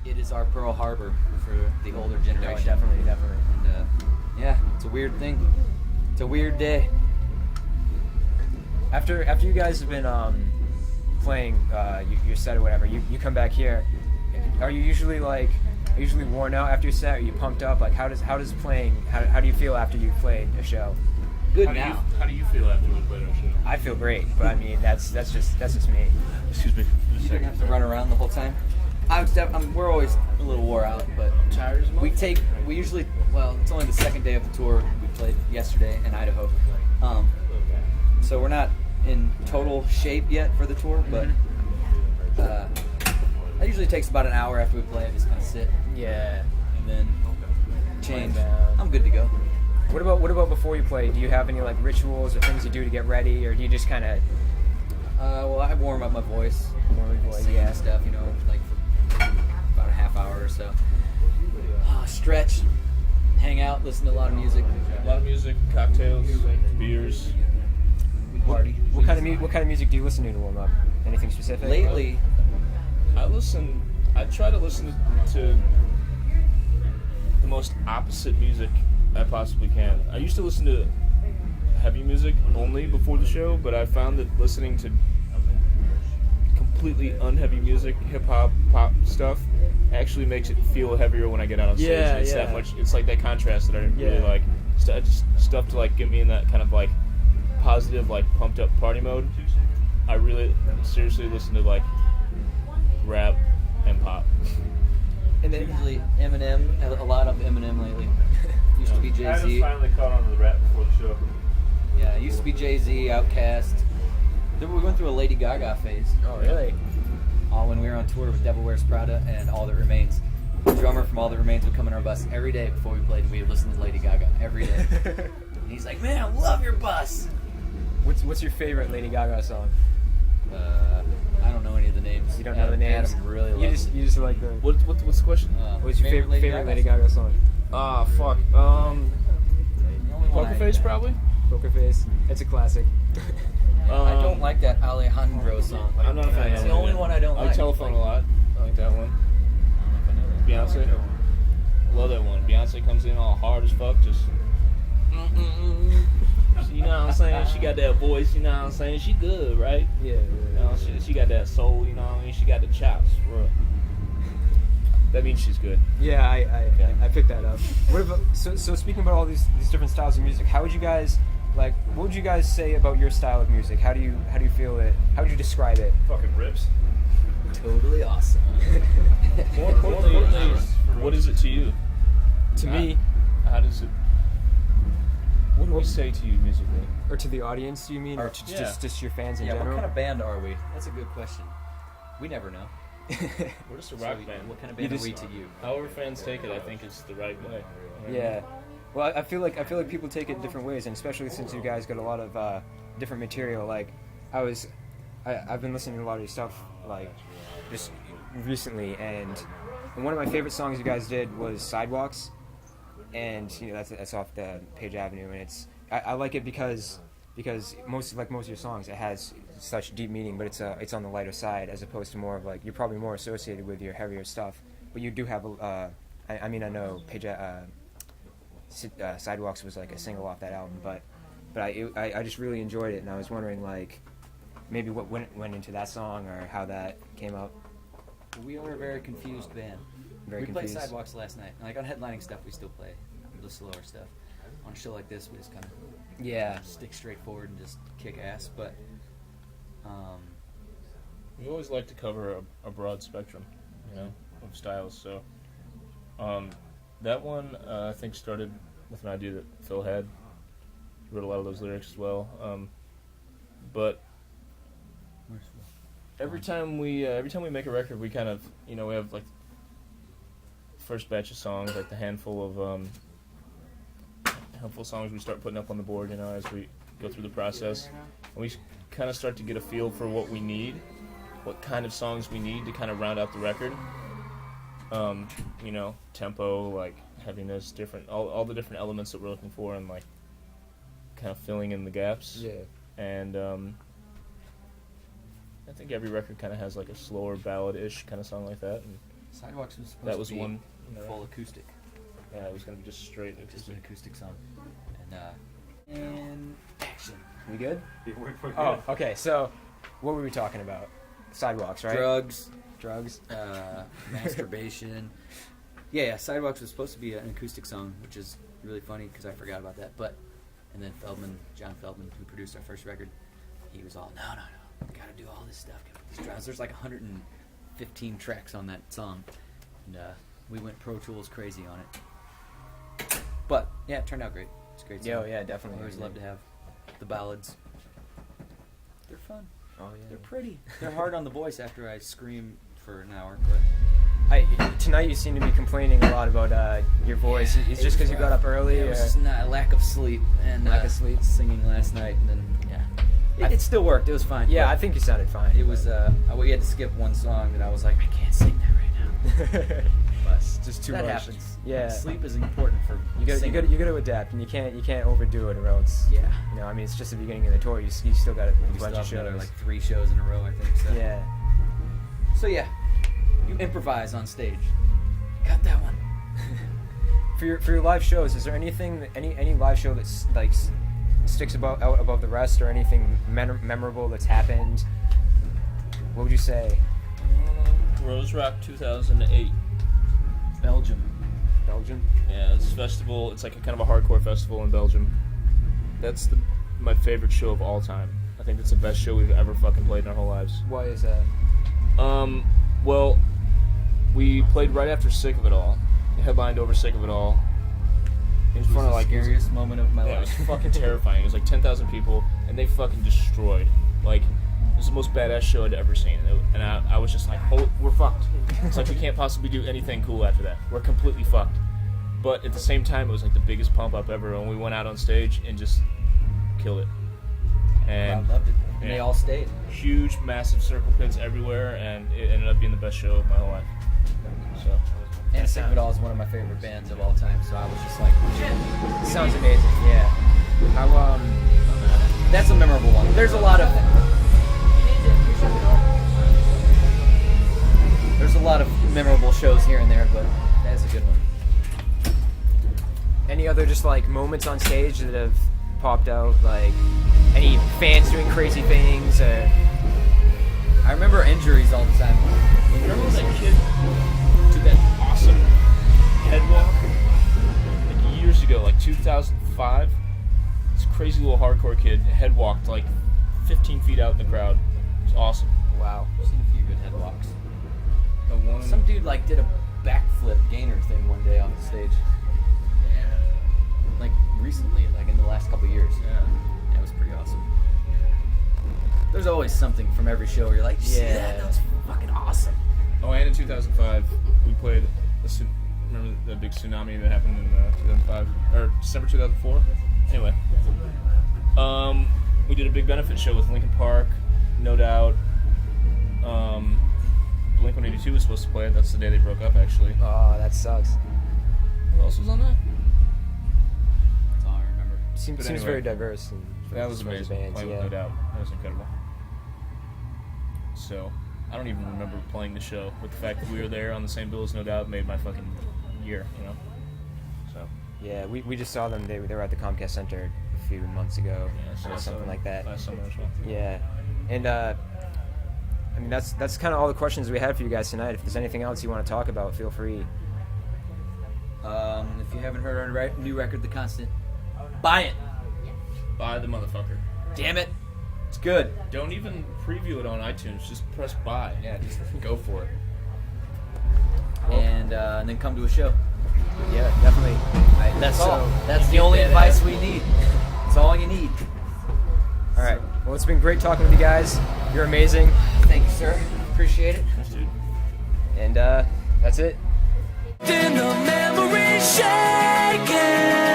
It is our Pearl Harbor for the older generation. Oh, definitely. And yeah, it's a weird thing. It's a weird day. After you guys have been playing your set or whatever, you come back here. Are you usually worn out after your set? Are you pumped up? Like how does playing? How do you feel after you've played a show? Good How now. How do you feel after we played our show? I feel great, but I mean that's just me. Excuse me. You didn't have to run around the whole time. We're always a little wore out, but Tired as much? we usually, it's only the second day of the tour. We played yesterday in Idaho. So we're not in total shape yet for the tour, but that usually takes about an hour after we play. I just kind of sit Yeah. and then change. down. I'm good to go. What about before you play? Do you have any like rituals or things you do to get ready, or do you just kind of I warm up my voice. Singing yeah. stuff, like for about a half hour or so. Stretch, hang out, listen to a lot of music. A lot of music, cocktails, beers. We party. What kind of music do you listen to warm up? Anything specific? Lately, I try to listen to the most opposite music I possibly can. I used to listen to heavy music only before the show, but I found that listening to completely unheavy music, hip hop, pop stuff, actually makes it feel heavier when I get out on stage. Yeah, It's yeah. that much. It's like that contrast that I really Yeah. like. Just stuff to like get me in that kind of like positive, like pumped up party mode. I really seriously listen to like rap and pop. And then usually Eminem, a lot of Eminem lately. Used to be Jay-Z. finally caught on to the rap before the show. Yeah, it used to be Jay-Z, Outkast. Then we went through a Lady Gaga phase. oh really? All when we were on tour with Devil Wears Prada and All That Remains. The drummer from All That Remains would come in our bus every day before we played, and we would listen to Lady Gaga every day. And he's like, "Man, I love your bus." What's your favorite Lady Gaga song? I don't know any of the names. You don't know the names. Adam really You loves. just like the. What's the question? What's your favorite Lady Gaga song? Ah, fuck. The only one Poker Face probably. Poker Face. It's a classic. I don't like that Alejandro song. I'm not a fan. It's of the only it. one I don't I like. Telephone a lot. I like that one. I don't know if I know that. Beyonce. Love that one. Beyonce comes in all hard as fuck, just. You know what I'm saying? She got that voice. You know what I'm saying? She good, right? Yeah. You know, she got that soul. You know what I mean? She got the chops. Bro. That means she's good. Yeah, I picked that up. What about so speaking about all these different styles of music, how would you guys what would you guys say about your style of music? How do you feel it? How would you describe it? Fucking rips. Totally awesome. More importantly, what is it to you? To me, How does it? What do we say to you musically? or to the audience, do you mean, or to just your fans in Yeah, what general? kind of band are we? That's a good question. We never know. We're just a rock band. What kind of band You are we just- to you? However fans take it, I think is the right way. Yeah. Well, I feel like people take it different ways, and especially since you guys got a lot of different material. Like, I've been listening to a lot of your stuff like just recently, and one of my favorite songs you guys did was Sidewalks, and that's off the Page Avenue, and I like it because most of your songs, it has such deep meaning, but it's on the lighter side as opposed to more of like, you're probably more associated with your heavier stuff, but you do have I know Sidewalks was like a single off that album, but I just really enjoyed it, and I was wondering like maybe what went into that song or how that came up. We are a very confused band. Very we confused. played Sidewalks last night. Like on headlining stuff, we still play the slower stuff. On a show like this, we just kind of Yeah. stick straight forward and just kick ass. But We always like to cover a broad spectrum, of styles. So that one I think started with an idea that Phil had. He wrote a lot of those lyrics as well. But every time we make a record, we kind of we have like first batch of songs, like the handful of songs we start putting up on the board, as we go through the process, and we kind of start to get a feel for what we need, what kind of songs we need to kind of round out the record. Tempo, like heaviness, different all the different elements that we're looking for, and like kind of filling in the gaps. Yeah. And I think every record kind of has like a slower ballad-ish kind of song like that, and Sidewalks was supposed That was to be one. You know, full acoustic. yeah, it was gonna be just straight. Just an acoustic song. And action. We good? We're good. Oh, okay. So, what were we talking about? Sidewalks, right? Drugs, Drugs. masturbation. Yeah, Sidewalks was supposed to be an acoustic song, which is really funny because I forgot about that. And then John Feldman, who produced our first record, he was all, no, gotta do all this stuff. Gotta put these drums. There's like 115 tracks on that song, and we went Pro Tools crazy on it. But yeah, it turned out great. It's a great song. Yeah, definitely. I always love to have the ballads. They're fun. Oh yeah. They're pretty. They're hard on the voice after I scream for an hour, Tonight you seem to be complaining a lot about your voice. Yeah, It's just because you got up early. It was just a lack of sleep and Lack of sleep. singing last night, and then it still worked. It was fine. Yeah, but I think you sounded fine. it was. We had to skip one song that I was like, I can't sing that right now. But just too that much. happens. Yeah. Sleep is important for You got singing. to adapt, and you can't overdo it, or else. Yeah. You know, I mean, it's just the beginning of the tour. You still got a We bunch still of have another, shows. like 3 shows in a row, I think. So. Yeah. So yeah, you improvise on stage. Got that one. For your live shows, is there anything, any live show that's like sticks out above the rest, or anything memorable that's happened? What would you say? Rose Rock 2008. Belgium. Belgium. Yeah, it's a festival. It's like a kind of a hardcore festival in Belgium. That's my favorite show of all time. I think it's the best show we've ever fucking played in our whole lives. Why is that? Well, we played right after Sick of It All. Headlined over Sick of It All. In front of like scariest moment of my yeah, it was life. fucking terrifying. It was like 10,000 people, and they fucking destroyed. Like, it was the most badass show I'd ever seen. And I was just like, oh, we're fucked. It's like we can't possibly do anything cool after that. We're completely fucked. But at the same time, it was like the biggest pump up ever. And we went out on stage and just killed it. And I loved it. And yeah. they all stayed. Huge, massive circle pits everywhere, and it ended up being the best show of my whole life. So. And Sick of It All is one of my favorite bands of all time, so I was just like, Sounds amazing. Yeah. How that's a memorable one. There's a lot of memorable shows here and there, but that's a good one. any other just like moments on stage that have popped out? Like any fans doing crazy things? Or I remember injuries all the time. Remember when that kid did that awesome head walk? Like years ago, like 2005? This crazy little hardcore kid head walked like 15 feet out in the crowd. It was awesome. wow. I've seen a few good head walks. The one, Some dude like did a backflip gainer thing one day on the stage. yeah. Like recently, like in the last couple of years. Yeah. That was pretty awesome. There's always something from every show where you're like, "You see that? That was fucking awesome." Oh, and in 2005, we played remember the big tsunami that happened in 2005 or December 2004. Anyway, we did a big benefit show with Linkin Park, No Doubt. Blink-182 was supposed to play it. That's the day they broke up, actually. Oh, that sucks. Who else was on that? That's all I remember. Seems But anyway, very diverse. And That was as far as amazing. bands, Playing yeah. with No Doubt. That was incredible. So, I don't even remember playing the show, but the fact that we were there on the same bill as No Doubt made my fucking year, you know? So, Yeah, we just saw them. They were at the Comcast Center a few months ago, yeah, so or something like that. Last summer as well. Yeah, and I mean that's kind of all the questions we had for you guys tonight. If there's anything else you want to talk about, feel free. If you haven't heard our new record, The Constant, buy it. Buy the motherfucker. Damn it, it's good. Don't even preview it on iTunes. Just press buy. Yeah, just go for it. And then come to a show. Yeah, definitely. That's So, all. That's the only advice we need. That's all you need. All right. Well, it's been great talking with you guys. You're amazing, Thank you, sir. Appreciate it. Thanks, dude. and that's it. In the memory shaking.